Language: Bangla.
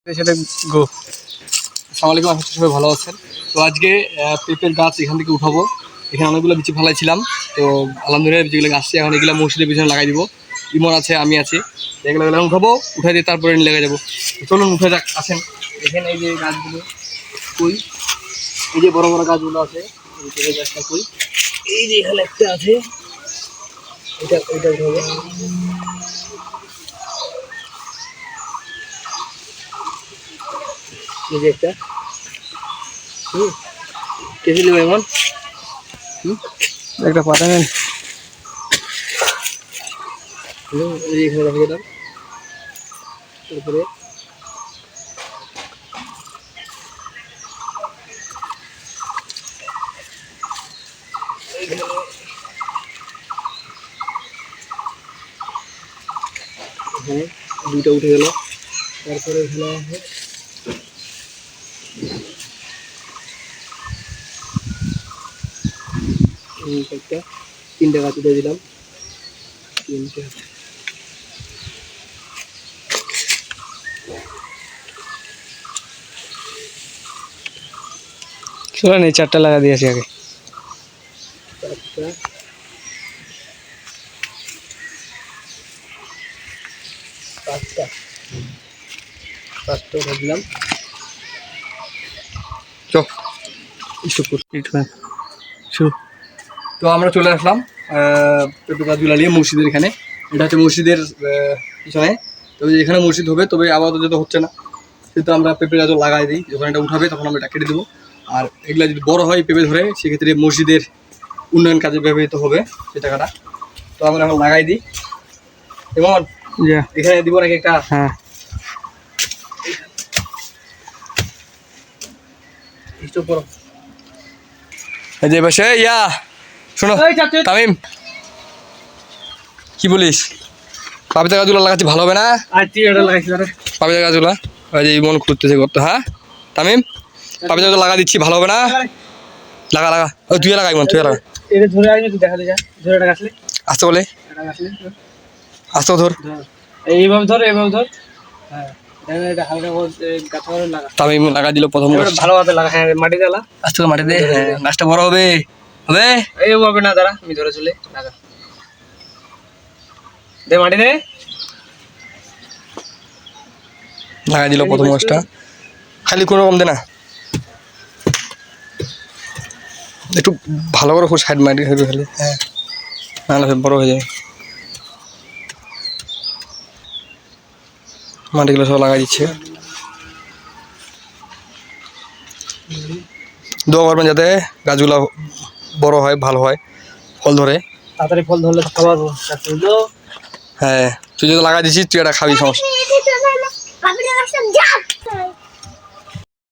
আসসালামু আলাইকুম, আশা করি সবাই ভালো আছেন। তো আজকে পেঁপের গাছ এখান থেকে উঠাবো। এখানে অনেকগুলো বিচি ফেলাইছিলাম, তো আলহামদুলিল্লাহ যেগুলো গাছছে এখন এগুলো মসজিদের পিছনে লাগাই দিব। ইমন আছে, আমি আছি, এগুলো উঠাবো, উঠাই দিয়ে তারপরে লেগে যাবো। চলুন উঠে যাক, আসেন। এখানে এই যে গাছগুলো কই, এই যে বড় বড় গাছগুলো আছে, এই গাছটা কই, এই যে এখানে একটা আছে, এটা উঠাবো। এই যে একটা কেজি নেব এমন একটা পাতা নেন, এখানে রেখে দিলাম। তারপরে এখানে দুইটা উঠে গেল। তারপরে এখানে আছে একটা, তিনটা গাছ উঠে দিলাম, তিনটা। চলো না, চারটা লাগা দিয়েছি আগে, চারটা, পাঁচটা, পাঁচটা উঠে দিলাম। তো আমরা চলে আসলাম পেঁপে গাছগুলো নিয়ে মসজিদের এখানে। এটা হচ্ছে মসজিদের পিছনে। তবে এখানে মসজিদ হবে, তবে আপাতত যেটা হচ্ছে না, কিন্তু আমরা পেঁপে গাছও লাগাই দিই। যখন এটা উঠাবে তখন আমরা এটা কেটে দেবো। আর এগুলা যদি বড় হয় পেঁপে ধরে, সেক্ষেত্রে মসজিদের উন্নয়ন কাজে ব্যবহৃত হবে সে টাকাটা। তো আমরা এখন লাগাই দিই। এবং এখানে দিব নাকি একটা, হ্যাঁ, যে বসে ইয়া শোনো তামিম, কি বলিস? পাপিতা গাছগুলো লাগাচ্ছি, ভালো হবে না? পাপিতা গাছগুলো ওই যে মন খুঁজতেছে করতে। হ্যাঁ তামিম, পাপিতা গাছ লাগা দিচ্ছি, ভালো হবে না? লাগা লাগা, ওই তুই লাগাই, মন তুই লাগা। আস্তে বলে, আস্তে ধর, এইভাবে ধর, এইভাবে ধর। হ্যাঁ, তামিম লাগা দিল প্রথম গাছ, ভালো ভাবে লাগা। হ্যাঁ, মাটি জ্বালা, আস্তে করে মাটি দে। হ্যাঁ, গাছটা বড় হবে, হবে এই হবে না, দাঁড়া আমি ধরে চলে লাগা দে, মাটি দে। লাগাই দিল প্রথম গাছটা, খালি কোনো রকম দে না, একটু ভালো করে সাইড মাটি হয়ে খালি। হ্যাঁ, নাহলে বড় হয়ে যায়। মাটিগুলো সব লাগাই দিচ্ছে। দোয়া করবেন যাতে গাছগুলো বড় হয়, ভালো হয়, ফল ধরে, তাড়াতাড়ি ফল ধরলে খাওয়াবো। হ্যাঁ, তুই যদি লাগাই দিছিস তুই এটা খাবি, সমস্যা।